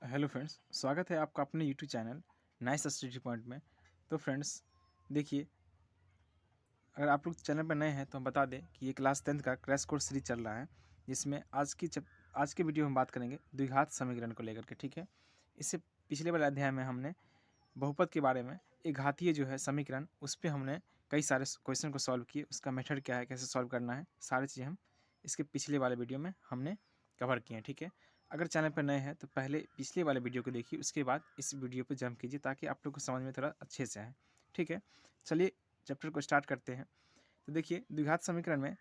Hello friends, स्वागत है आपका अपने YouTube channel nice study point में। तो फ्रेंड्स देखिए, अगर आप लोग चैनल पर नए हैं तो हम बता दें कि ये क्लास 10th का क्रैश कोर्स सीरीज चल रहा है, जिसमें आज के वीडियो में बात करेंगे द्विघात समीकरण को लेकर के। ठीक है, इससे पिछले वाले अध्याय में हमने बहुपद के बारे में, एक घातीय जो है समीकरण, उस पर हमने कई सारे क्वेश्चन को सॉल्व किए, उसका मेथड क्या है, कैसे सॉल्व करना है, सारी चीज़ें हम इसके पिछले वाले वीडियो में हमने कवर किए हैं। ठीक है, अगर चैनल पर नए हैं तो पहले पिछले वाले वीडियो को देखिए, उसके बाद इस वीडियो पर जंप कीजिए ताकि आप लोग को समझ में थोड़ा अच्छे से आए। ठीक है, चलिए चैप्टर को स्टार्ट करते हैं। तो देखिए, द्विघात समीकरण में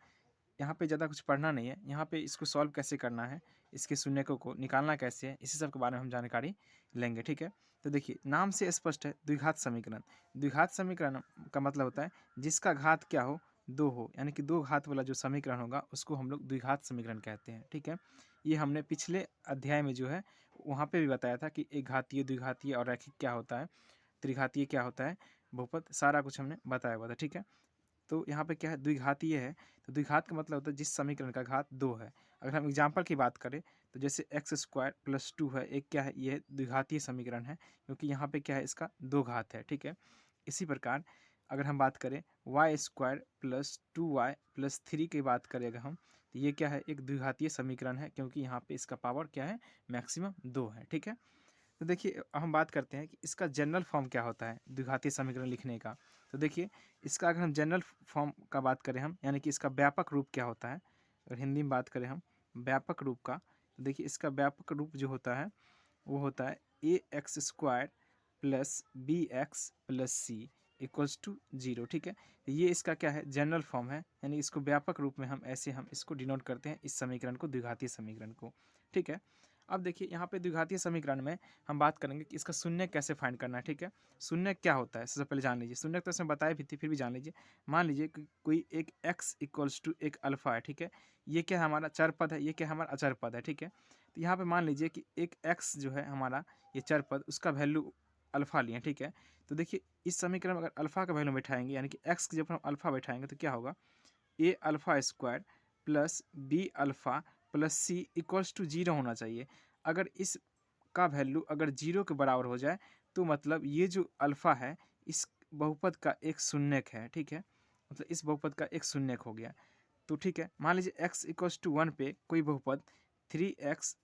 यहाँ पे ज़्यादा कुछ पढ़ना नहीं है, यहाँ पे इसको सॉल्व कैसे करना है, इसके शून्यकों को निकालना कैसे है, इसी सब के बारे में हम जानकारी लेंगे। ठीक है, तो देखिए नाम से स्पष्ट है, द्विघात समीकरण। द्विघात समीकरण का मतलब होता है जिसका घात क्या हो, दो हो, यानी कि दो घात वाला जो समीकरण होगा उसको हम लोग द्विघात समीकरण कहते हैं। ठीक है, ये हमने पिछले अध्याय में जो है वहाँ पे भी बताया था कि एक घातीय, द्विघातीय और रैखिक क्या होता है, त्रिघातीय क्या होता है, बहुपद, सारा कुछ हमने बताया हुआ था। ठीक है, तो यहाँ पे क्या है, द्विघातीय है। तो द्विघात का मतलब होता है जिस समीकरण का घात दो है। अगर हम एग्जाम्पल की बात करें तो जैसे एक्स स्क्वायर प्लस टू है, एक क्या है, ये द्विघातीय समीकरण है क्योंकि यहाँ पे क्या है, इसका दो घात है। ठीक है, इसी प्रकार अगर हम बात करें Y square plus two Y plus three की बात करें अगर हम, तो ये क्या है, एक द्विघातीय समीकरण है क्योंकि यहाँ पे इसका पावर क्या है, मैक्सिमम दो है। ठीक है, तो देखिए हम बात करते हैं कि इसका जनरल फॉर्म क्या होता है द्विघातीय समीकरण लिखने का। तो देखिए, इसका अगर हम जनरल फॉर्म का बात करें हम, यानी कि इसका व्यापक रूप क्या होता है, अगर हिंदी में बात करें हम व्यापक रूप का, तो देखिए इसका व्यापक रूप जो होता है वो होता है a x square plus b x plus c equals to zero. ठीक है, ये इसका क्या है, जनरल फॉर्म है, यानी इसको व्यापक रूप में हम ऐसे हम इसको डिनोट करते हैं, इस समीकरण को, द्विघातीय समीकरण को। ठीक है, अब देखिए यहाँ पे द्विघातीय समीकरण में हम बात करेंगे कि इसका शून्य कैसे फाइंड करना है। ठीक है, शून्य क्या होता है सबसे पहले जान लीजिए, शून्य तो इसमें बताया भी थी फिर भी जान लीजिए। मान लीजिए कि कोई एक x इक्वल्स टू एक अल्फा है। ठीक है, ये क्या है, हमारा चर पद है, ये क्या है, हमारा अचर पद है। ठीक है, तो यहाँ पे मान लीजिए कि एक x जो है हमारा ये चर पद, उसका वैल्यू अल्फा लिए। ठीक है, तो देखिए इस समीकरण में अगर अल्फा का वैल्यू बैठाएंगे, यानी कि x की जब हम अल्फा बैठाएंगे तो क्या होगा, a alpha square plus b alpha plus c equals to zero होना चाहिए। अगर इस का वैल्यू अगर जीरो के बराबर हो जाए तो मतलब ये जो अल्फ़ा है इस बहुपद का एक शून्यक है। ठीक है, मतलब इस बहुपद का एक शून्यक हो गया। तो ठीक है, मान लीजिए x इक्वल्स टू वन पे कोई बहुपद 3x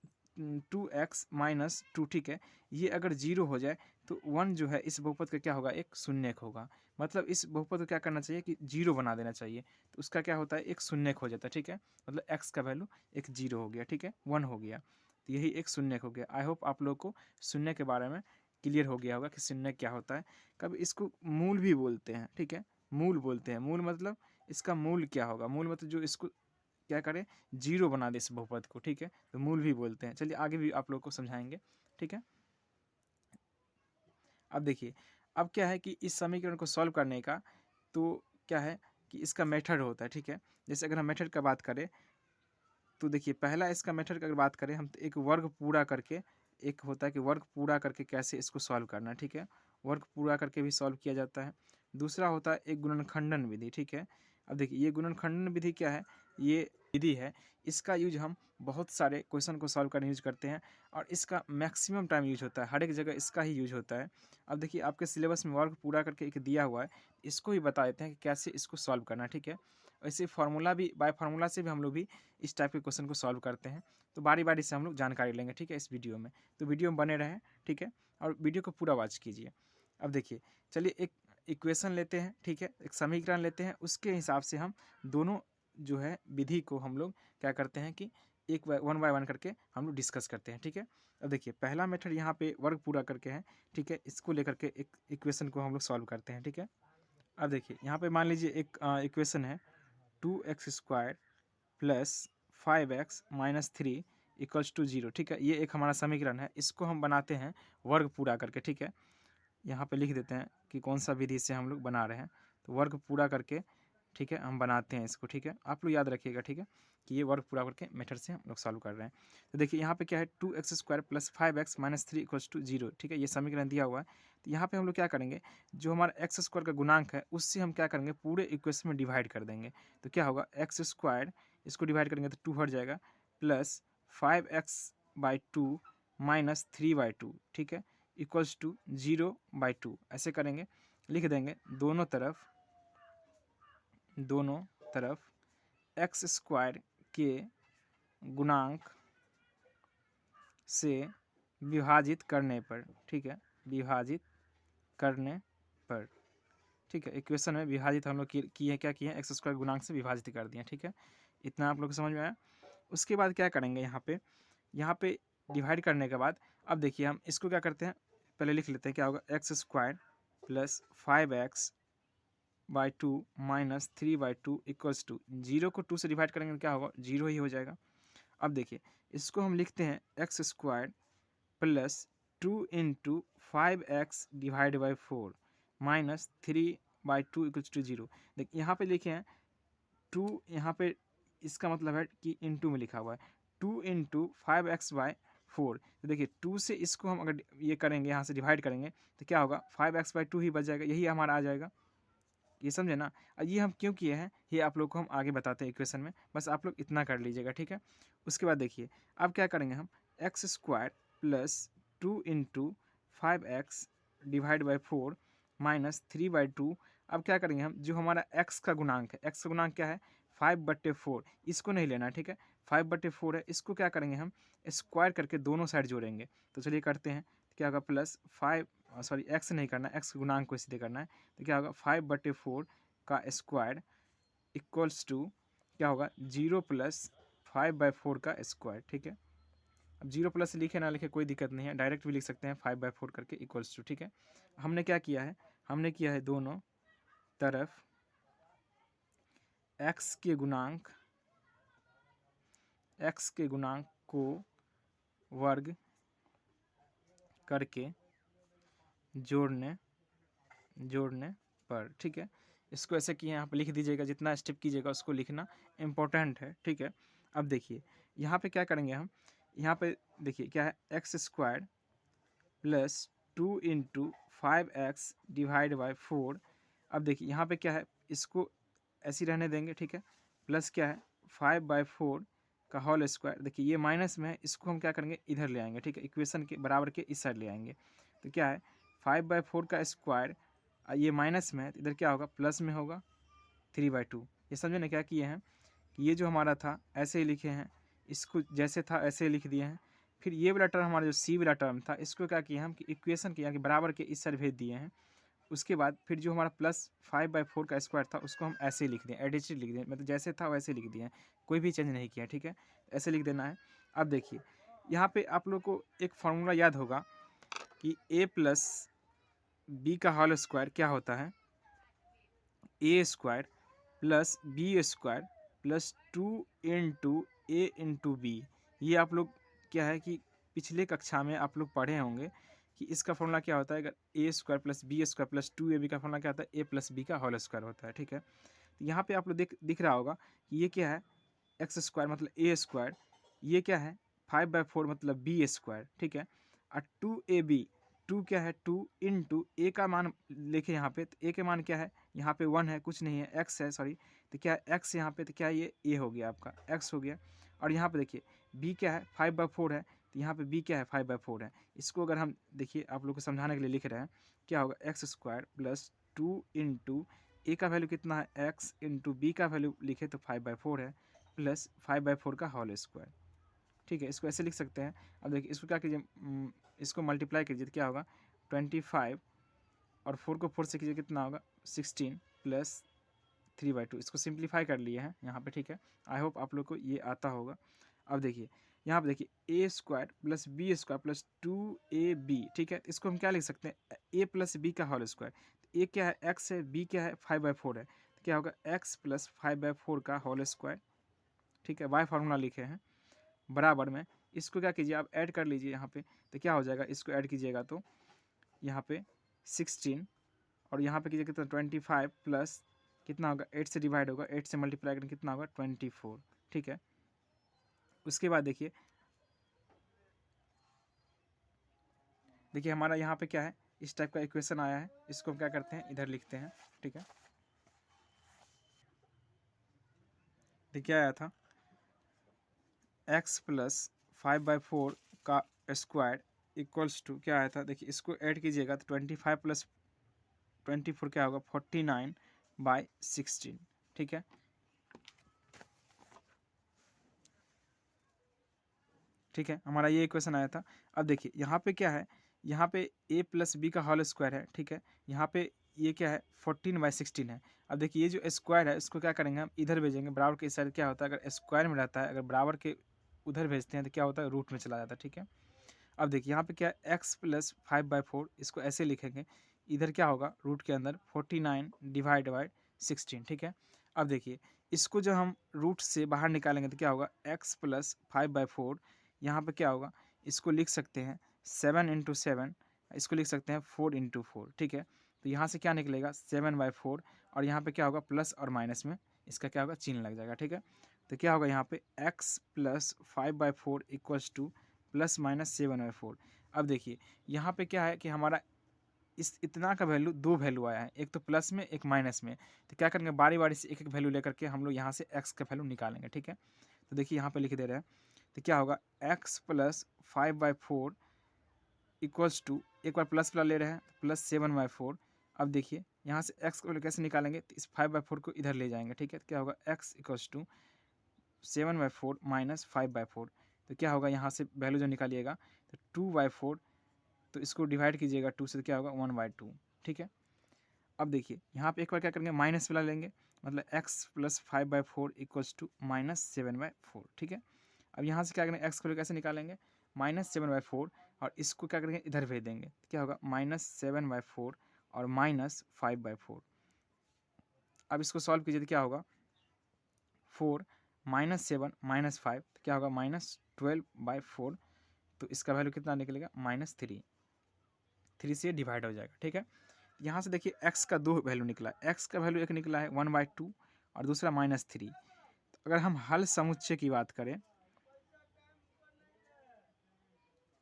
2x माइनस टू, ठीक है, ये अगर जीरो हो जाए तो वन जो है इस बहुपद का क्या होगा, एक शून्यक होगा। मतलब इस बहुपद को क्या करना चाहिए कि जीरो बना देना चाहिए, तो उसका क्या होता है, एक शून्यक हो जाता है। ठीक है, मतलब x का वैल्यू एक जीरो हो गया। ठीक है, वन हो गया, तो यही एक शून्यक हो गया। आई होप आप लोग को शून्य के बारे में क्लियर हो गया होगा कि शून्य क्या होता है। कभी इसको मूल भी बोलते हैं। ठीक है, मूल बोलते हैं, मूल मतलब इसका मूल क्या होगा, मूल मतलब जो इसको क्या करे, जीरो बना दे इस बहुपद को। ठीक है, तो मूल भी बोलते हैं। चलिए आगे भी आप लोग को समझाएंगे। ठीक है, अब देखिए, अब क्या है कि इस समीकरण को सॉल्व करने का तो क्या है कि इसका मेथड होता है। ठीक है, जैसे अगर हम मेथड का बात करें तो देखिए पहला इसका मेथड की अगर बात करें हम, तो एक वर्ग पूरा करके, एक होता है कि वर्ग पूरा करके कैसे इसको सॉल्व करना है। ठीक है, वर्ग पूरा करके भी सॉल्व किया जाता है। दूसरा होता है एक गुणनखंडन विधि। ठीक है, अब देखिए ये गुणनखंडन विधि क्या है, ये विधि है, इसका यूज हम बहुत सारे क्वेश्चन को सॉल्व करने यूज करते हैं और इसका मैक्सिमम टाइम यूज होता है, हर एक जगह इसका ही यूज होता है। अब देखिए आपके सिलेबस में वर्ग पूरा करके एक दिया हुआ है, इसको ही बता देते हैं कि कैसे इसको सॉल्व करना है। ठीक है, ऐसे फार्मूला भी, बाय फार्मूला से भी हम लोग भी इस टाइप के क्वेश्चन को सॉल्व करते हैं। तो बारी बारी से हम लोग जानकारी लेंगे। ठीक है, इस वीडियो में, तो वीडियो में बने रहें। ठीक है, और वीडियो को पूरा वॉच कीजिए। अब देखिए, चलिए एक इक्वेशन लेते हैं। ठीक है, एक समीकरण लेते हैं, उसके हिसाब से हम दोनों जो है विधि को हम लोग क्या करते हैं कि एक वन बाय वन करके हम लोग डिस्कस करते हैं। ठीक है, अब देखिए पहला मेथड यहाँ पे वर्ग पूरा करके है। ठीक है, इसको लेकर के एक इक्वेशन को हम लोग सॉल्व करते हैं। ठीक है, अब देखिए यहाँ पे मान लीजिए एक इक्वेशन है 2x² plus 5x minus three equals to zero. ठीक है, ये एक हमारा समीकरण है, इसको हम बनाते हैं वर्ग पूरा करके। ठीक है, यहाँ पे लिख देते हैं कि कौन सा विधि से हम लोग बना रहे हैं, तो वर्ग पूरा करके, ठीक है, हम बनाते हैं इसको। ठीक है, आप लोग याद रखिएगा। ठीक है, कि ये वर्ग पूरा करके मेथड से हम लोग सॉल्व कर रहे हैं। तो देखिए यहाँ पे क्या है, 2x² plus 5x minus three equals to zero. ठीक है, ये समीकरण दिया हुआ है। तो यहाँ पे हम लोग क्या करेंगे, जो हमारा x² का गुणांक है उससे हम क्या करेंगे, पूरे इक्वेशन में डिवाइड कर देंगे। तो क्या होगा, x², इसको डिवाइड करेंगे तो 2 हट जाएगा, plus 5x by two minus 3/2, ठीक है, इक्वल्स टू 0/2। ऐसे करेंगे, लिख देंगे दोनों तरफ एक्स स्क्वायर के गुणांक से विभाजित करने पर, ठीक है, विभाजित करने पर, ठीक है। इक्वेशन में विभाजित हम लोग किए क्या किए, एक्स स्क्वायर गुणांक से विभाजित कर दिए, ठीक है। इतना आप लोग को समझ में आया। उसके बाद क्या करेंगे, यहाँ पे डिवाइड करने के बाद अब देखिए हम इसको क्या करते हैं, पहले लिख लेते हैं क्या होगा, X square plus 5x/2 minus 3/2 equals to 0 को 2 से डिवाइड करेंगे तो क्या होगा, 0 ही हो जाएगा। अब देखिए इसको हम लिखते हैं X square plus 2 into 5x divide by 4 minus 3/2 equals to 0। देखिए यहाँ पे लिखे हैं 2, यहाँ पे इसका मतलब है कि इंटू में लिखा हुआ है 2 इंटू 5x/4। तो देखिए 2 से इसको हम अगर ये करेंगे, यहाँ से डिवाइड करेंगे तो क्या होगा, 5x/2 ही बच जाएगा, यही हमारा आ जाएगा। ये समझे ना। ये हम क्यों किए हैं ये आप लोग को हम आगे बताते हैं इक्वेशन में, बस आप लोग इतना कर लीजिएगा, ठीक है। उसके बाद देखिए अब क्या करेंगे हम, x square plus 2 into 5x divide by 4 minus 3/2। अब क्या करेंगे हम, जो हमारा x का गुणांक है, x का गुणांक क्या है, 5/4, इसको नहीं लेना, ठीक है। 5/4 है, इसको क्या करेंगे हम, स्क्वायर करके दोनों साइड जोड़ेंगे। तो चलिए करते हैं, क्या होगा, प्लस 5, सॉरी एक्स नहीं करना, एक्स के गुणांक को सीधे करना है। तो क्या होगा, 5/4 का स्क्वायर इक्वल्स टू क्या होगा, 0 प्लस 5/4 का स्क्वायर, ठीक है। अब 0 प्लस लिखे ना लिखे कोई दिक्कत नहीं है, डायरेक्ट भी लिख सकते हैं 5/4 करके इक्वल्स टू, ठीक है। हमने क्या किया है, हमने किया है दोनों तरफ x के गुणांक को वर्ग करके जोड़ने पर, ठीक है। इसको ऐसे किए, यहाँ पे लिख दीजिएगा, जितना स्टेप कीजिएगा उसको लिखना इम्पोर्टेंट है, ठीक है। अब देखिए यहाँ पे क्या करेंगे हम, यहाँ पे देखिए क्या है, x square plus 2 into 5x divide by 4। अब देखिए यहाँ पे क्या है, इसको ऐसे ही रहने देंगे, ठीक है। प्लस क्या है, 5/4 का होल स्क्वायर। देखिए ये माइनस में है, इसको हम क्या करेंगे, इधर ले आएंगे, ठीक है, इक्वेशन के बराबर के इस साइड ले आएंगे। तो क्या है, 5/4 का स्क्वायर, ये माइनस में है तो इधर क्या होगा, प्लस में होगा 3/2। ये समझे ना क्या किए हैं, कि ये जो हमारा था ऐसे ही लिखे हैं, इसको जैसे था ऐसे ही लिख दिए हैं। फिर ये वाला टर्म, हमारा जो सी वाला टर्म था, इसको क्या किए हम, कि इक्वेशन के यहाँ के बराबर के इस साइड भेज दिए हैं। उसके बाद फिर जो हमारा प्लस 5/4 का स्क्वायर था उसको हम ऐसे ही लिख दें, एडिटिव लिख दें, मतलब जैसे था वैसे लिख दिए हैं, कोई भी चेंज नहीं किया, ठीक है। ऐसे लिख देना है। अब देखिए यहाँ पे आप लोग को एक फार्मूला याद होगा कि a प्लस बी का होल स्क्वायर क्या होता है, a square plus b square plus 2 into a into b. ये आप लोग क्या है कि पिछले कक्षा में आप लोग पढ़े होंगे कि इसका फॉर्मूला क्या होता है, अगर a square plus b square plus 2ab का फॉर्मूला क्या होता है, ए प्लस बी का होल स्क्वायर होता है, ठीक है। तो यहाँ पे आप लोग दिख रहा होगा कि ये क्या है, एक्स स्क्वायर मतलब ए स्क्वायर, ये क्या है 5/4 मतलब बी स्क्वायर, ठीक है। और 2ab, 2 क्या है, 2 इंटू ए का मान लिखे यहाँ पे, तो ए के मान क्या है, यहाँ पे 1 है, कुछ नहीं है, एक्स है, सॉरी। तो क्या है एक्स यहाँ पे, तो क्या ये ए हो गया, आपका एक्स हो गया। और यहाँ पे देखिए बी क्या है, 5/4 है, तो यहाँ पे बी क्या है, 5/4 है। इसको अगर हम देखिए आप लोग को समझाने के लिए लिख रहे हैं, क्या होगा, एक्स स्क्वायर प्लस 2 इंटू ए का वैल्यू कितना है, एक्स इंटू बी का वैल्यू लिखे तो 5/4 है, प्लस 5/4 का होल स्क्वायर, ठीक है। इसको ऐसे लिख सकते हैं। अब देखिए इसको क्या कीजिए, इसको मल्टीप्लाई कीजिए तो क्या होगा, 25 और 4 को 4 से कीजिए कितना होगा, 16 प्लस 3/2। इसको सिंप्लीफाई कर लिए हैं यहाँ पे, ठीक है। आई होप आप लोग को ये आता होगा। अब देखिए यहाँ पे देखिए a square plus b square plus 2ab, ठीक है। इसको हम क्या लिख सकते हैं, ए प्लस बी का होल स्क्वायर। ए क्या है, एक्स है, बी क्या है, 5/4 है, तो क्या होगा, एक्स प्लस 5/4 का होल स्क्वायर, ठीक है। वाई फार्मूला लिखे हैं बराबर में, इसको क्या कीजिए आप ऐड कर लीजिए यहाँ पे, तो क्या हो जाएगा, इसको ऐड कीजिएगा तो यहाँ पे 16 और यहाँ पे कीजिए कितना, 25 प्लस कितना होगा, 8 से डिवाइड होगा, 8 से मल्टीप्लाई करें कितना होगा, 24, ठीक है। उसके बाद देखिए हमारा यहाँ पे क्या है, इस टाइप का इक्वेशन आया है, इसको हम क्या करते हैं, इधर लिखते हैं, ठीक है। देखिए आया था x प्लस 5/4 का स्क्वायर इक्वल्स टू क्या आया था, देखिए इसको ऐड कीजिएगा तो 25 प्लस 24 क्या होगा 49/16, ठीक है। ठीक है, हमारा ये इक्वेशन आया था। अब देखिए यहाँ पे क्या है, यहाँ पे a प्लस बी का होल स्क्वायर है, ठीक है। यहाँ पे ये क्या है 14/16 है। अब देखिए ये जो स्क्वायर है इसको क्या करेंगे हम इधर भेजेंगे, बराबर के इस साइड क्या होता है अगर स्क्वायर में रहता है, अगर बराबर के उधर भेजते हैं तो क्या होता है रूट में चला जाता है, ठीक है। अब देखिए यहाँ पे क्या है x प्लस 5/4, इसको ऐसे लिखेंगे, इधर क्या होगा रूट के अंदर 49/16, ठीक है। अब देखिए इसको जब हम रूट से बाहर निकालेंगे तो क्या होगा x प्लस 5/4, यहाँ पे क्या होगा इसको लिख सकते हैं 7 × 7, इसको लिख सकते हैं 4 × 4, ठीक है। तो यहाँ से क्या निकलेगा 7/4, और यहाँ पे क्या होगा प्लस और माइनस में इसका क्या होगा चिन्ह लग जाएगा, ठीक है। तो क्या होगा यहाँ पे x plus 5/4 equals two plus minus 7/4। अब देखिए यहाँ पे क्या है कि हमारा इस इतना का वैल्यू दो वैल्यू आया है, एक तो प्लस में एक माइनस में। तो क्या करेंगे बारी बारी से एक एक वैल्यू लेकर के हम लोग यहाँ से x का वैल्यू निकालेंगे, ठीक है। तो देखिए यहाँ पे लिख दे रहे हैं, तो क्या होगा x प्लस 5/4 इक्वल्स टू, एक बार प्लस ले रहे हैं प्लस 7/4। अब देखिए यहाँ से x का वैल्यू कैसे निकालेंगे, तो इस 5/4 को इधर ले जाएंगे, ठीक है। तो क्या होगा x इक्वल्स टू 7/4 माइनस 5/4। तो क्या होगा यहाँ से वैल्यू जो निकालिएगा तो 2/4, तो इसको डिवाइड कीजिएगा 2 से तो क्या होगा 1/2, ठीक है। अब देखिए यहाँ पे एक बार क्या करेंगे माइनस वाला लेंगे, मतलब x plus 5/4 equals to minus 7/4, ठीक है। अब यहाँ से क्या करेंगे x को कैसे निकालेंगे माइनस 7/4, और इसको क्या करेंगे इधर भेज देंगे, तो क्या होगा माइनस 7/4 और माइनस 5/4। अब इसको सॉल्व कीजिए तो क्या होगा 4 माइनस 7 माइनस 5, तो क्या होगा -12/4। तो इसका वैल्यू कितना निकलेगा -3, 3 से डिवाइड हो जाएगा, ठीक है। यहाँ से देखिए x का दो वैल्यू निकला, x का वैल्यू एक निकला है 1/2 और दूसरा -3। तो अगर हम हल समुच्चय की बात करें,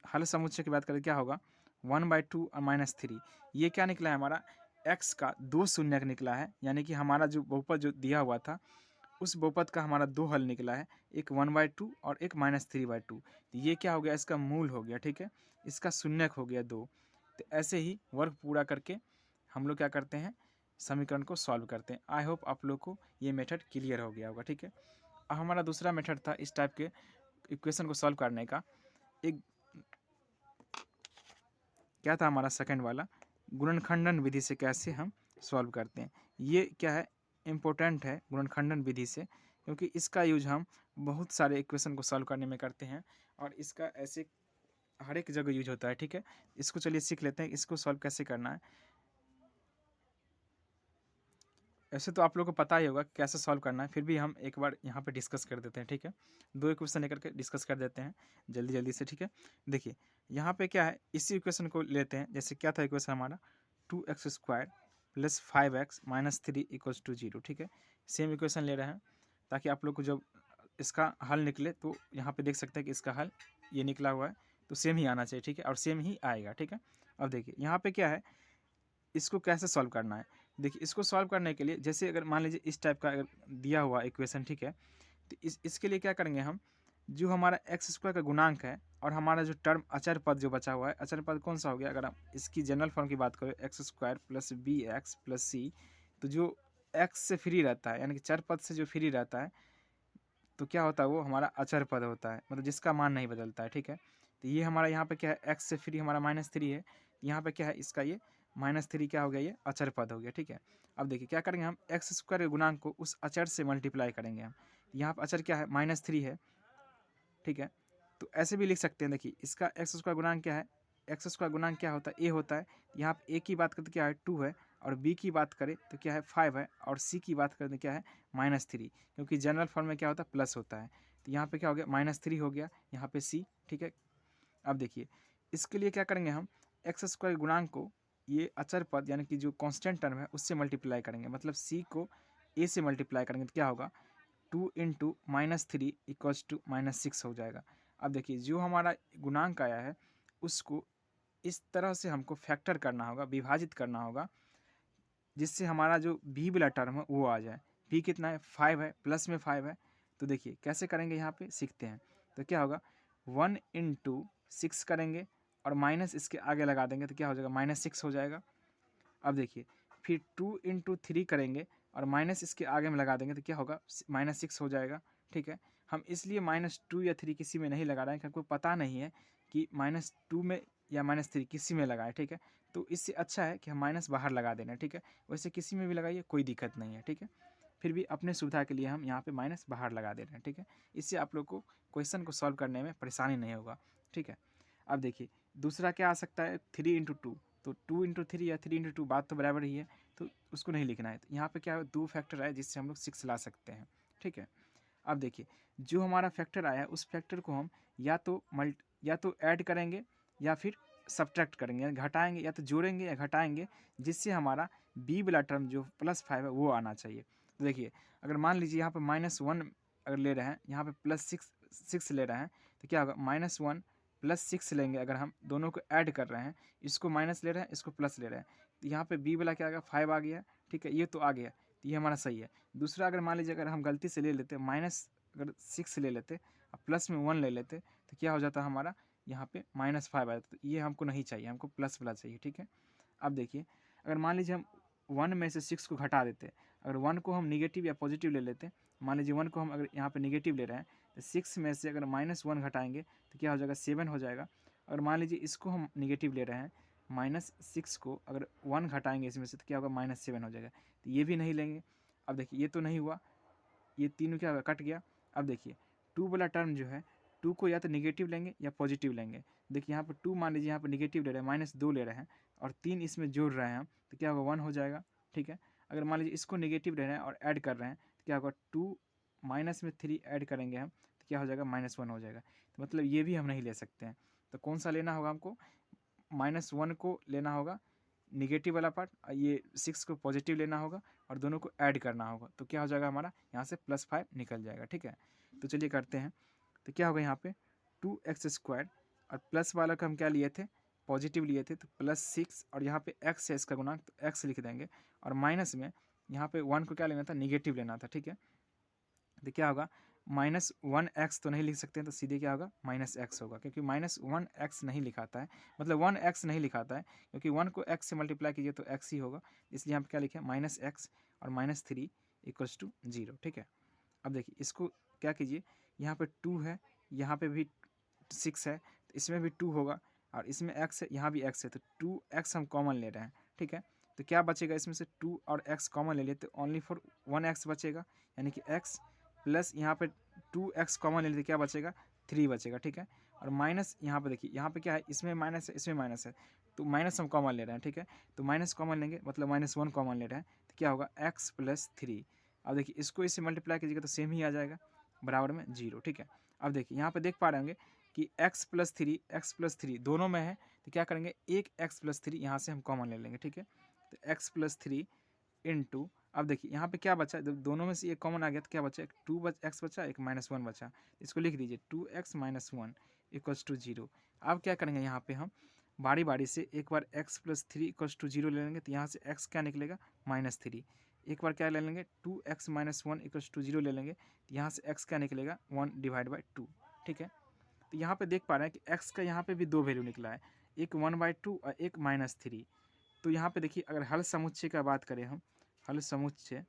हल समुच्चय की बात करें क्या होगा 1/2 और -3, ये क्या निकला है हमारा x का दो शून्य का निकला है, यानी कि हमारा जो बहुपद जो दिया हुआ था उस बहुपद का हमारा दो हल निकला है, एक 1/2 और एक -3/2। तो ये क्या हो गया इसका मूल हो गया, ठीक है। इसका शून्यक हो गया 2। तो ऐसे ही वर्क पूरा करके हम लोग क्या करते हैं समीकरण को सॉल्व करते हैं। आई होप आप लोग को ये मेथड क्लियर हो गया होगा, ठीक है। अब हमारा दूसरा मेथड था इस टाइप के इक्वेशन को सॉल्व करने का, एक क्या था हमारा सेकंड वाला गुणनखंडन विधि से कैसे हम सॉल्व करते हैं। ये क्या है इम्पोर्टेंट है गुणनखंडन विधि से, क्योंकि इसका यूज हम बहुत सारे इक्वेशन को सॉल्व करने में करते हैं और इसका ऐसे हर एक जगह यूज होता है, ठीक है। इसको चलिए सीख लेते हैं इसको सॉल्व कैसे करना है। ऐसे तो आप लोगों को पता ही होगा कैसे सॉल्व करना है, फिर भी हम एक बार यहाँ पे डिस्कस कर देते हैं, ठीक है। दो इक्वेशन लेकर के डिस्कस कर देते हैं जल्दी जल्दी से, ठीक है। देखिए यहाँ पे क्या है इसी इक्वेशन को लेते हैं, जैसे क्या था इक्वेशन हमारा 2x² plus 5x minus 3 equals to 0, ठीक है। सेम इक्वेशन ले रहे हैं ताकि आप लोग को जब इसका हल निकले तो यहाँ पे देख सकते हैं कि इसका हल ये निकला हुआ है, तो सेम ही आना चाहिए, ठीक है, और सेम ही आएगा, ठीक है। अब देखिए यहाँ पे क्या है इसको कैसे सॉल्व करना है। देखिए इसको सॉल्व करने के लिए जैसे अगर मान लीजिए इस टाइप का अगर दिया हुआ इक्वेशन, ठीक है, तो इसके लिए क्या करेंगे हम जो हमारा x² का गुणांक है और हमारा जो टर्म अचर पद जो बचा हुआ है, अचर पद कौन सा हो गया, अगर हम इसकी जनरल फॉर्म की बात करें x² plus bx plus c, तो जो x से फ्री रहता है यानी कि चर पद से जो फ्री रहता है तो क्या होता है वो हमारा अचर पद होता है, मतलब जिसका मान नहीं बदलता है, ठीक है। तो ये हमारा यहाँ पे क्या है x से फ्री हमारा -3 है, यहाँ पे क्या है इसका ये -3 क्या हो गया ये अचर पद हो गया, ठीक है। अब देखिए क्या करेंगे हम x² के गुणांक को उस अचर से मल्टीप्लाई करेंगे हम, यहाँ पर अचर क्या है -3 है, ठीक है। तो ऐसे भी लिख सकते हैं, देखिए इसका x² गुणांक क्या है, x² गुणांक क्या होता है a होता है, यहाँ पे a की बात करते क्या है 2 है, और b की बात करें तो क्या है 5 है, और c की बात करें तो क्या है -3, क्योंकि जनरल फॉर्म में क्या होता है प्लस होता है। तो यहाँ पे क्या हो गया -3 हो गया, यहाँ पे c, ठीक है। अब देखिए इसके लिए क्या करेंगे हम x² गुणांक को ये अचर पद यानी कि जो कांस्टेंट टर्म है उससे मल्टीप्लाई करेंगे, मतलब c को a से मल्टीप्लाई करेंगे तो क्या होगा 2 × -3 इक्वल्स टू -6 हो जाएगा। अब देखिए जो हमारा गुणांक आया है उसको इस तरह से हमको फैक्टर करना होगा, विभाजित करना होगा, जिससे हमारा जो b वाला टर्म है वो आ जाए। b कितना है 5 है, प्लस में 5 है, तो देखिए कैसे करेंगे यहाँ पे सीखते हैं। तो क्या होगा 1 × 6 करेंगे और माइनस इसके आगे लगा देंगे तो क्या हो जाएगा, -6 हो जाएगा। अब देखिए फिर 2 × 3 करेंगे और माइनस इसके आगे में लगा देंगे तो क्या होगा, -6 हो जाएगा। ठीक है, हम इसलिए -2 या 3 किसी में नहीं लगा रहे हैं कि हमको पता नहीं है कि -2 में या -3 किसी में लगाए। ठीक है, तो इससे अच्छा है कि हम माइनस बाहर लगा देना। ठीक है, वैसे किसी में भी लगाइए कोई दिक्कत नहीं है। ठीक है, फिर भी अपने सुविधा के लिए हम यहाँ पे माइनस बाहर लगा दे रहे हैं। ठीक है, इससे आप लोग को क्वेश्चन को सॉल्व करने में परेशानी नहीं होगा। ठीक है, अब देखिए दूसरा क्या आ सकता है, 3 × 2, तो 2 × 3 या 3 × 2 बात तो बराबर ही है, तो उसको नहीं लिखना है। तो यहाँ पे क्या है, 2 फैक्टर है जिससे हम लोग 6 ला सकते हैं। ठीक है, अब देखिए जो हमारा फैक्टर आया है उस फैक्टर को हम या तो ऐड करेंगे या फिर सब्ट्रैक्ट करेंगे, यानी घटाएंगे, या तो जोड़ेंगे या घटाएंगे, जिससे हमारा बी वाला टर्म जो +5 है वो आना चाहिए। तो देखिए अगर मान लीजिए यहाँ पे -1 अगर ले रहे हैं, यहाँ पे +6 ले रहे हैं, तो क्या होगा, -1 +6 लेंगे। अगर हम दोनों को ऐड कर रहे हैं, इसको माइनस ले रहे हैं, इसको प्लस ले रहे हैं, तो यहाँ पे बी वाला क्या आ गया, 5 आ गया। ठीक है, ये तो आ गया, तो ये हमारा सही है। दूसरा अगर मान लीजिए अगर हम गलती से ले लेते -6 ले लेते और प्लस में 1 ले लेते, तो क्या हो जाता हमारा, यहाँ पे -5 आया। तो ये हमको नहीं चाहिए, हमको प्लस वाला चाहिए। ठीक है, अब देखिए अगर मान लीजिए हम 1 में से 6 को घटा देते, अगर 1 को हम निगेटिव या पॉजिटिव ले लेते, मान लीजिए 1 को हम अगर यहाँ पे निगेटिव ले रहे हैं, तो 6 में से अगर -1 घटाएंगे तो क्या हो जाएगा, 7 हो जाएगा। अगर मान लीजिए इसको हम निगेटिव ले रहे हैं, -6 को अगर 1 घटाएंगे इसमें से, तो क्या होगा, -7 हो जाएगा। तो ये भी नहीं लेंगे। अब देखिए ये तो नहीं हुआ, ये तीनों क्या होगा, कट गया। अब देखिए 2 वाला टर्म जो है, 2 को या तो निगेटिव लेंगे या पॉजिटिव लेंगे। देखिए यहाँ पर 2 मान लीजिए यहाँ पर निगेटिव ले रहे हैं, -2 ले रहे हैं और 3 इसमें जोड़ रहे हैं हम, तो क्या होगा, 1 हो जाएगा। ठीक है, अगर मान लीजिए इसको निगेटिव ले रहे हैं और ऐड कर रहे हैं, तो क्या होगा, 2 माइनस में 3 ऐड करेंगे हम, तो क्या हो जाएगा, -1 हो जाएगा। तो मतलब ये भी हम नहीं ले सकते हैं। तो कौन सा लेना होगा हमको, -1 को लेना होगा निगेटिव वाला पार्ट, ये 6 को पॉजिटिव लेना होगा और दोनों को ऐड करना होगा। तो क्या हो जाएगा हमारा, यहाँ से +5 निकल जाएगा। ठीक है, तो चलिए करते हैं। तो क्या होगा यहाँ पे 2x² और प्लस वाला का हम क्या लिए थे, पॉजिटिव लिए थे, तो +6 और यहाँ पे x है इसका गुणांक, तो x लिख देंगे और माइनस में यहाँ पे 1 को क्या लेना था, निगेटिव लेना था। ठीक है, तो क्या होगा, -1x तो नहीं लिख सकते हैं, तो सीधे क्या होगा, -x होगा, क्योंकि -1x नहीं लिखाता है, मतलब 1x नहीं लिखाता है, क्योंकि 1 को x से मल्टीप्लाई कीजिए तो x ही होगा। इसलिए हम क्या लिखे, -x और -3 = 0। ठीक है, अब देखिए इसको क्या कीजिए, यहाँ पे 2 है, यहाँ पे भी 6 है, तो इसमें भी 2 होगा और इसमें x है, यहाँ भी x है, तो 2x हम कॉमन ले रहे हैं। ठीक है, तो क्या बचेगा इसमें से, 2 और x कॉमन ले लिए तो ओनली फॉर 1x बचेगा, यानी कि x प्लस यहाँ पे 2x कॉमन ले लेते क्या बचेगा, 3 बचेगा। ठीक है, और माइनस यहाँ पे देखिए, यहाँ पे क्या है, इसमें माइनस है, इसमें माइनस है, तो माइनस हम कॉमन ले रहे हैं। ठीक है, तो माइनस कॉमन लेंगे, मतलब -1 कॉमन ले रहे हैं, तो क्या होगा, x + 3। अब देखिए इसको इससे मल्टीप्लाई कीजिएगा तो सेम ही आ जाएगा, बराबर में 0। ठीक है, अब देखिए यहाँ पे देख पा रहे होंगे कि x + 3 दोनों में है, तो क्या करेंगे, एक x + 3 यहाँ से हम कॉमन ले लेंगे। ठीक है, तो x + 3 इंटू, अब देखिए यहाँ पे क्या बचा, जब दोनों में से एक कॉमन आ गया तो क्या बचा, एक 2x बचा, एक -1 बचा। इसको लिख दीजिए 2x - 1 = 0। अब क्या करेंगे, यहाँ पे हम बारी बारी से एक बार x + 3 = 0 ले लेंगे, तो यहाँ से x क्या निकलेगा, -3। एक बार क्या ले लेंगे, 2x - 1 = 0 ले लेंगे, तो यहाँ से x क्या निकलेगा, 1/2। ठीक है, तो यहाँ पे देख पा रहे हैं कि x का यहाँ पे भी 2 वैल्यू निकला है, एक 1/2 और एक -3। तो यहाँ पे देखिए अगर हल समुच्चय का बात करें हम, हल समुच्चय,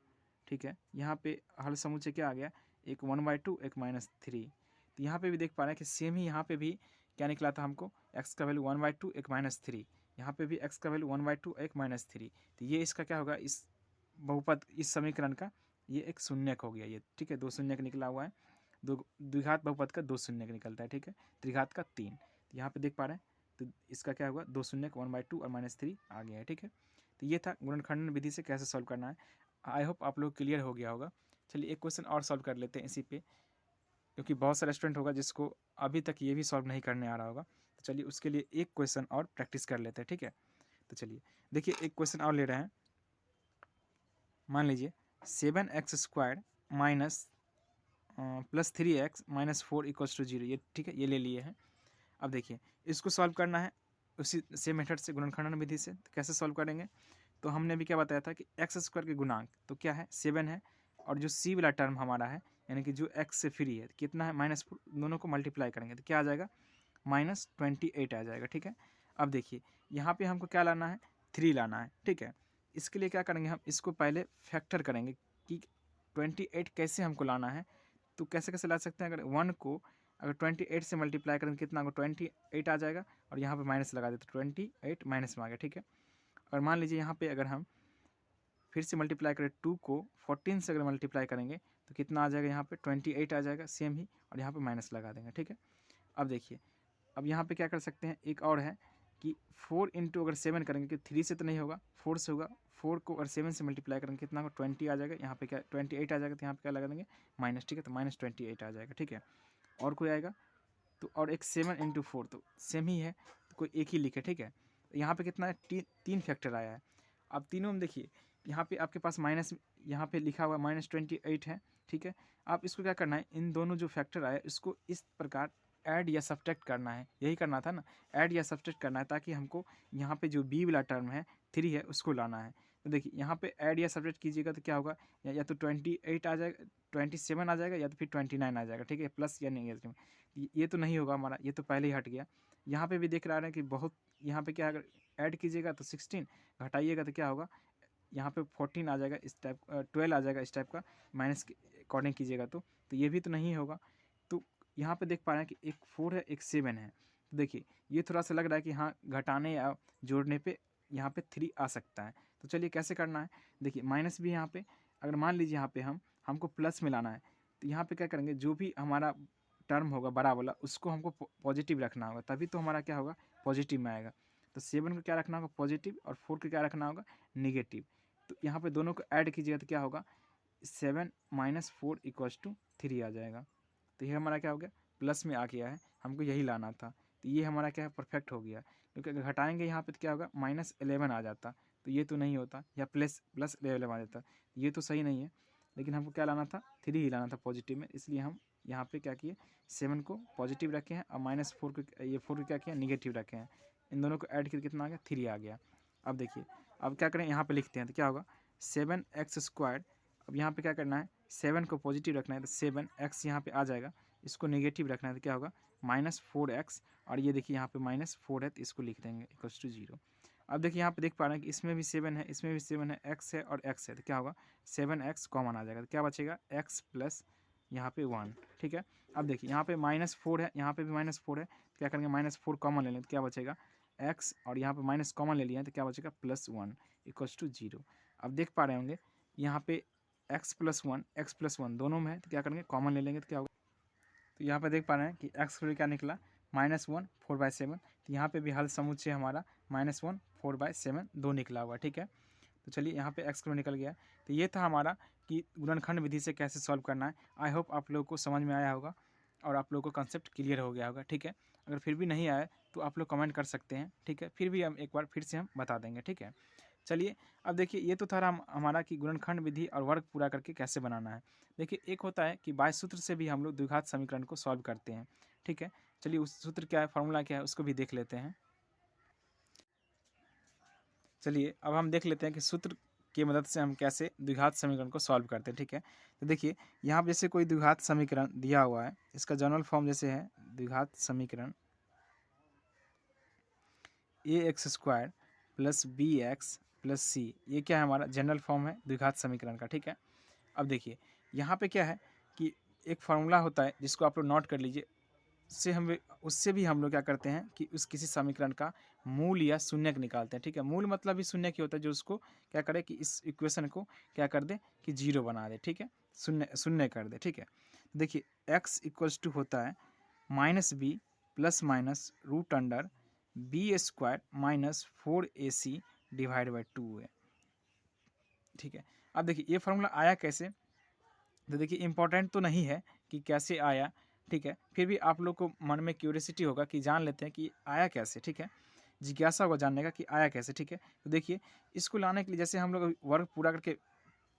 ठीक है, यहाँ पे हल समुच्चय क्या आ गया, एक 1/2 एक -3। तो यहाँ पे भी देख पा रहे हैं कि सेम ही यहाँ पे भी क्या निकला था हमको, x का वैल्यू 1/2 एक -3, यहाँ पे भी x का वैल्यू 1/2 एक -3। तो ये इसका क्या होगा, इस बहुपद, इस समीकरण का ये एक शून्यक हो गया ये। ठीक है, 2 शून्यक निकला हुआ है, द्विघात बहुपद का 2 शून्यक निकलता है। ठीक है, त्रिघात का 3। तो यहाँ पे देख पा रहे हैं, तो इसका क्या होगा, 2 शून्यक 1/2 और -3 आ गया है। ठीक है, तो ये था गुणनखंडन विधि से कैसे सॉल्व करना है। आई होप आप लोग क्लियर हो गया होगा। चलिए एक क्वेश्चन और सॉल्व कर लेते हैं इसी पे, क्योंकि बहुत सारा स्टूडेंट होगा जिसको अभी तक ये भी सॉल्व नहीं करने आ रहा होगा। तो चलिए उसके लिए एक क्वेश्चन और प्रैक्टिस कर लेते हैं। ठीक है, तो चलिए देखिए एक क्वेश्चन और ले रहे हैं। मान लीजिए 7x² माइनस +3x - 4 = 0, ये ठीक है, ये ले लिए हैं। अब देखिए इसको सॉल्व करना है उसी सेम मेथड से, गुणनखंडन विधि से। तो कैसे सॉल्व करेंगे, तो हमने भी क्या बताया था कि x² के गुणांक तो क्या है, 7 है, और जो c वाला टर्म हमारा है, यानी कि जो x से फ्री है, कितना है, -4, दोनों को मल्टीप्लाई करेंगे तो क्या आ जाएगा, -28 आ जाएगा, ठीक है। अब देखिए यहाँ पे हमको क्या लाना है, 3 लाना है, ठीक है। इसके लिए क्या करेंगे, हम इसको पहले फैक्टर करेंगे कि 28 कैसे हमको लाना है। तो कैसे कैसे ला सकते हैं, अगर 1 को अगर 28 से मल्टीप्लाई करेंगे कितना होगा, 28 आ जाएगा, और यहाँ पे माइनस लगा देते, 28 माइनस में आ गया, ठीक है। और मान लीजिए यहाँ पे अगर हम फिर से मल्टीप्लाई करें 2 को 14 से अगर मल्टीप्लाई करेंगे तो कितना आ जाएगा, यहाँ पे 28 आ जाएगा सेम ही, और यहाँ पे माइनस लगा देंगे, ठीक है। अब देखिए अब यहाँ पे क्या कर सकते हैं, एक और है कि 4 इंटू अगर 7 करेंगे, कि 3 से तो नहीं होगा, 4 से होगा, 4 को अगर 7 से मल्टीप्लाई करेंगे कितना होगा, 20 आ जाएगा, यहाँ पे क्या 28 आ जाएगा, तो यहाँ पे क्या लगा देंगे माइनस, ठीक है। तो -28 आ जाएगा, ठीक है। और कोई आएगा तो, और एक 7 इंटू 4 तो सेम ही है, तो कोई एक ही लिखे, ठीक है। यहाँ पे कितना है, 3 फैक्टर आया है। अब तीनों में देखिए यहाँ पे आपके पास माइनस, यहाँ पे लिखा हुआ -28 है, ठीक है। आप इसको क्या करना है, इन दोनों जो फैक्टर आए इसको इस प्रकार ऐड या सब्ट्रैक्ट करना है, यही करना था ना, ऐड या सब्ट्रैक्ट करना है, ताकि हमको यहाँ पे जो बी वाला टर्म है 3 है उसको लाना है। तो देखिए यहाँ पे ऐड या सब्ट्रैक्ट कीजिएगा तो क्या होगा, या तो 28 आ जाएगा, 27 आ जाएगा, या तो फिर 29 आ जाएगा, ठीक है, प्लस या नेगेटिव। ये तो नहीं होगा हमारा, ये तो पहले ही हट गया। यहाँ पे भी देख रहा है कि बहुत, यहाँ पे क्या, अगर ऐड कीजिएगा तो 16, घटाइएगा तो क्या होगा, यहाँ पे 14 आ जाएगा इस टाइप, 12 आ जाएगा इस टाइप का, माइनस के अकॉर्डिंग कीजिएगा तो ये भी तो नहीं होगा। तो यहाँ पे देख पा रहे हैं कि एक 4 है, एक 7 है। तो देखिए ये थोड़ा सा लग रहा है कि हाँ, घटाने या जोड़ने पे यहाँ पे 3 आ सकता है। तो चलिए कैसे करना है, देखिए माइनस भी यहाँ पे, अगर मान लीजिए यहाँ पे हमको प्लस में लाना है, तो यहाँ पे क्या करेंगे, जो भी हमारा टर्म होगा बड़ा वाला उसको हमको पॉजिटिव रखना होगा, तभी तो हमारा क्या होगा, पॉजिटिव में आएगा। तो 7 को क्या रखना होगा, पॉजिटिव, और 4 को क्या रखना होगा, निगेटिव। तो यहाँ पे दोनों को ऐड कीजिएगा तो क्या होगा, 7 - 4 = 3 आ जाएगा। तो ये हमारा क्या हो गया, प्लस में आ गया है, हमको यही लाना था। तो ये हमारा क्या है, परफेक्ट हो गया। क्योंकि अगर घटाएंगे यहाँ पे तो क्या होगा, -11 आ जाता, तो ये तो नहीं होता, या +11 आ जाता, ये तो सही नहीं है। लेकिन हमको क्या लाना था, 3 ही लाना था पॉजिटिव में, इसलिए हम यहाँ पे क्या किए, 7 को पॉजिटिव रखे हैं, और -4 को, ये 4 को क्या किया, निगेटिव रखे हैं। इन दोनों को ऐड करके कितना आ गया, 3 आ गया। अब देखिए अब क्या करें, यहाँ पे लिखते हैं तो क्या होगा, 7x²। अब यहाँ पे क्या करना है, 7 को पॉजिटिव रखना है, तो 7x यहाँ पे आ जाएगा, इसको नेगेटिव रखना है तो क्या होगा, -4x, और ये देखिए यहाँ पे -4 है तो इसको लिख देंगे =0। अब देखिए यहाँ पे देख पा रहे हैं कि इसमें भी 7 है, इसमें भी 7 है, x है और x है, तो क्या होगा, 7x कॉमन आ जाएगा, तो क्या बचेगा, x प्लस यहाँ पे 1, ठीक है। अब देखिए यहाँ पे -4 है, यहाँ पे भी -4 है, तो क्या करेंगे, -4 कॉमन ले लें तो क्या बचेगा, x, और यहाँ पे माइनस कॉमन ले लिया है तो क्या बचेगा, +1 =0। अब देख पा रहे होंगे यहाँ पे x + 1 दोनों में है, तो क्या करेंगे, कॉमन ले लेंगे तो क्या होगा। तो यहाँ पे देख पा रहे हैं कि x क्या निकला, -1 4/7। तो यहाँ पे भी हल समुच्चय हमारा -1 4/7 2 निकला हुआ, ठीक है। तो चलिए यहाँ पे x निकल गया। तो ये था हमारा कि गुणनखंड विधि से कैसे सॉल्व करना है। आई होप आप लोगों को समझ में आया होगा और आप लोगों को कंसेप्ट क्लियर हो गया होगा, ठीक है। अगर फिर भी नहीं आया तो आप लोग कमेंट कर सकते हैं, ठीक है। फिर भी हम एक बार फिर से हम बता देंगे, ठीक है। चलिए अब देखिए ये तो था हमारा कि गुणनखंड विधि और वर्ग पूरा करके कैसे बनाना है। देखिए एक होता है कि बाह्य सूत्र से भी हम लोग द्विघात समीकरण को सॉल्व करते हैं, ठीक है। चलिए उस सूत्र क्या है, फॉर्मूला क्या है, उसको भी देख लेते हैं। चलिए अब हम देख लेते हैं कि सूत्र की मदद से हम कैसे द्विघात समीकरण को सॉल्व करते हैं, ठीक है। तो देखिए यहाँ पर जैसे कोई द्विघात समीकरण दिया हुआ है, इसका जनरल फॉर्म जैसे है द्विघात समीकरण ax² + bx + c, ये क्या है, हमारा जनरल फॉर्म है द्विघात समीकरण का, ठीक है। अब देखिए यहाँ पे क्या है कि एक फार्मूला होता है जिसको आप लोग नोट कर लीजिए, उससे भी हम लोग क्या करते हैं कि उस किसी समीकरण का मूल या शून्यक निकालते हैं, ठीक है। मूल मतलब ही शून्य की होता है, जो उसको क्या करे कि इस इक्वेशन को क्या कर दे कि 0 बना दे, ठीक है, शून्य शून्य कर दे, ठीक है। देखिए x = होता है -b ± √b² - 4ac / 2 है, ठीक है। अब देखिए ये फार्मूला आया कैसे, तो देखिए इम्पोर्टेंट तो नहीं है कि कैसे आया, ठीक है। फिर भी आप लोग को मन में क्यूरियोसिटी होगा कि जान लेते हैं कि आया कैसे, ठीक है। जिज्ञासा होगा जानने का कि आया कैसे, ठीक है। तो देखिए इसको लाने के लिए जैसे हम लोग वर्ग पूरा करके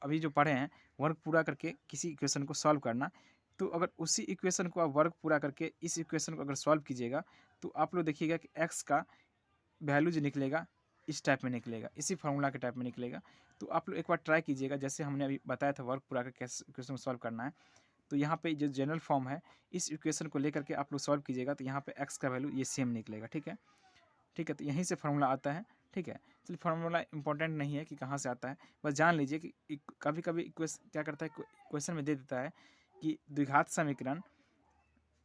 अभी जो पढ़े हैं, वर्ग पूरा करके किसी इक्वेशन को सॉल्व करना, तो अगर उसी इक्वेशन को आप वर्ग पूरा करके इस इक्वेशन को अगर सॉल्व कीजिएगा तो आप लोग देखिएगा कि एक्स का वैल्यू जो निकलेगा इस टाइप में निकलेगा, इसी फार्मूला के टाइप में निकलेगा। तो आप लोग एक बार ट्राई कीजिएगा, जैसे हमने अभी बताया था वर्ग पूरा करके कैसे इक्वेशन को सॉल्व करना है। तो यहाँ पे जो जनरल फॉर्म है इस इक्वेशन को लेकर के आप लोग सॉल्व कीजिएगा तो यहाँ पे x का वैल्यू ये सेम निकलेगा। ठीक है, ठीक है, तो यहीं से फार्मूला आता है। ठीक है, चलिए फार्मूला इंपॉर्टेंट नहीं है कि कहाँ से आता है, बस जान लीजिए कि कभी कभी इक्वेशन क्या करता है, क्वेश्चन में दे देता है कि द्विघात समीकरण,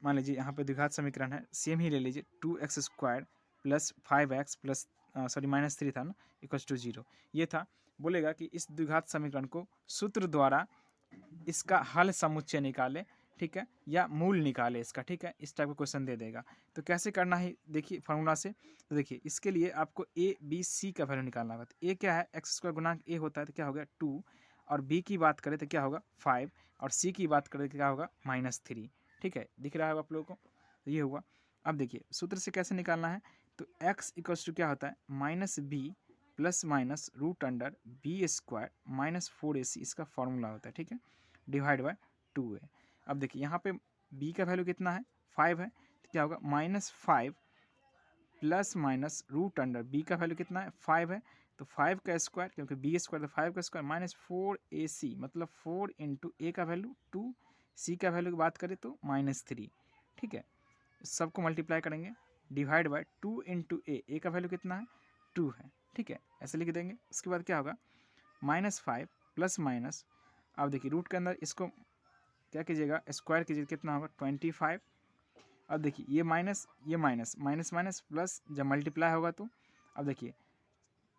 मान लीजिए यहाँ पे द्विघात समीकरण है, सेम ही ले लीजिए 2x² प्लस 5x प्लस -3 था ना, इक्वल्स टू 0 ये था। बोलेगा कि इस द्विघात समीकरण को सूत्र द्वारा इसका हल समुच्चय निकाले, ठीक है, या मूल निकाले इसका। ठीक है, इस टाइप का क्वेश्चन दे देगा। तो कैसे करना है देखिए फार्मूला से। तो देखिए इसके लिए आपको ए बी सी का वैल्यू निकालना होगा। तो ए क्या है, x² गुणांक ए होता है तो क्या होगा 2, और बी की बात करें तो क्या होगा 5, और सी की बात करें तो क्या होगा -3। ठीक है, दिख रहा है आप लोगों को, तो ये हुआ। अब देखिए सूत्र से कैसे निकालना है, तो x इक्वल्स टू क्या होता है -b plus minus √b² -4ac इसका फॉर्मूला होता है। ठीक है, डिवाइड बाय 2a। अब देखिए यहाँ पे b का वैल्यू कितना है 5 है, तो क्या होगा -5 प्लस माइनस √b का वैल्यू कितना है 5 है, तो 5 का स्क्वायर, क्योंकि b² तो 5 का स्क्वायर -4ac मतलब 4 इंटू a का वैल्यू 2, c का वैल्यू की बात करें तो -3। ठीक है, सबको मल्टीप्लाई करेंगे, डिवाइड बाय 2 इंटू ए का वैल्यू कितना है 2 है। ठीक है, ऐसे लिख देंगे। उसके बाद क्या होगा -5 प्लस माइनस, अब देखिए रूट के अंदर इसको क्या कीजिएगा स्क्वायर कीजिए, कितना होगा 25। अब देखिए ये माइनस माइनस प्लस, जब मल्टीप्लाई होगा तो अब देखिए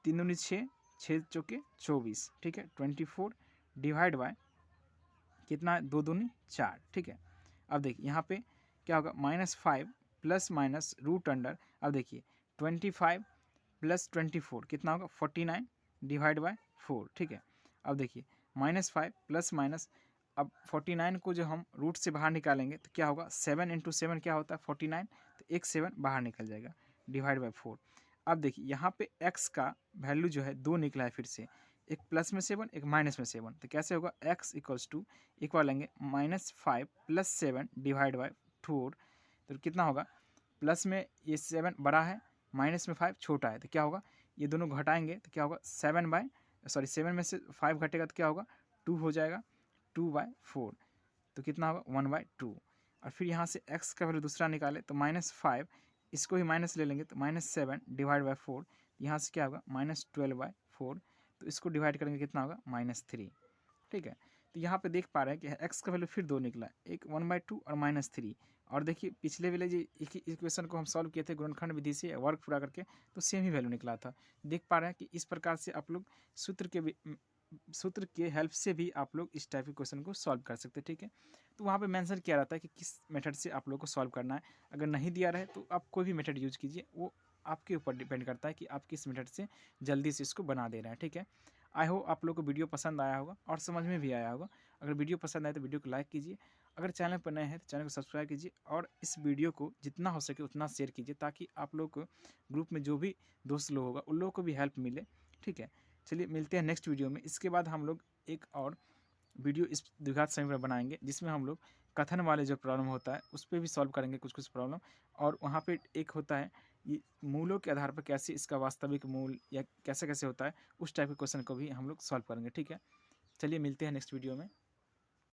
3 दूनी 6, 6 चौके 24। ठीक है, 24 डिवाइड बाय कितना है 2 दूनी 4। ठीक है, अब देखिए यहाँ पे क्या होगा -5 प्लस माइनस √, अब देखिए 25 प्लस 24 कितना होगा 49 डिवाइड बाय 4। ठीक है, अब देखिए -5 प्लस माइनस, अब 49 को जो हम रूट से बाहर निकालेंगे तो क्या होगा 7 इंटू 7 क्या होता है 49, तो एक 7 बाहर निकल जाएगा डिवाइड बाय 4। अब देखिए यहाँ पे x का वैल्यू जो है 2 निकला है, फिर से एक प्लस में 7 एक माइनस में 7, तो कैसे होगा x इक्वल्स टू इक्वल लेंगे -5 प्लस 7 डिवाइड बाय 4, तो कितना होगा प्लस में ये 7 बड़ा है, माइनस में 5 छोटा है, तो क्या होगा ये दोनों घटाएंगे तो क्या होगा 7 में से 5 घटेगा तो क्या होगा 2 हो जाएगा, 2/4, तो कितना होगा 1/2। और फिर यहाँ से x का वैल्यू दूसरा निकाले तो -5, इसको ही माइनस ले लेंगे तो -7 डिवाइड बाय 4, यहाँ से क्या होगा -12/4, तो इसको डिवाइड करेंगे कितना होगा -3। ठीक है, तो यहाँ पे देख पा रहे हैं कि x का वैल्यू फिर 2 निकला, एक 1/2 और -3। और देखिए पिछले वाले जो इक्वेशन को हम सॉल्व किए थे गुणनखंड विधि से वर्क पूरा करके, तो सेम ही वैल्यू निकला था। देख पा रहे हैं कि इस प्रकार से आप लोग सूत्र के हेल्प से भी आप लोग इस टाइप के क्वेश्चन को सॉल्व कर सकते हैं। ठीक है, तो वहाँ पे मेंशन किया रहता है कि किस मेथड से आप लोग को सॉल्व करना है। अगर नहीं दिया रहे तो आप कोई भी मेथड यूज कीजिए, वो आपके ऊपर डिपेंड करता है कि आप किस मेथड से जल्दी से इसको बना दे रहे हैं। ठीक है, आई होप आप लोग को वीडियो पसंद आया होगा और समझ में भी आया होगा। अगर वीडियो पसंद आए तो वीडियो को लाइक कीजिए, अगर चैनल पर नए हैं तो चैनल को सब्सक्राइब कीजिए, और इस वीडियो को जितना हो सके उतना शेयर कीजिए, ताकि आप लोग को ग्रुप में जो भी दोस्त लोग होगा उन लोगों को भी हेल्प मिले। ठीक है, चलिए मिलते हैं नेक्स्ट वीडियो में। इसके बाद हम लोग एक और वीडियो इस द्विघात समीकरण बनाएंगे, जिसमें हम लोग कथन वाले जो प्रॉब्लम होता है उस पर भी सॉल्व करेंगे कुछ प्रॉब्लम, और वहाँ पे एक होता है ये मूलों के आधार पर कैसे इसका वास्तविक मूल या कैसे कैसे होता है, उस टाइप के क्वेश्चन को भी हम लोग सॉल्व करेंगे। ठीक है, चलिए मिलते हैं नेक्स्ट वीडियो में।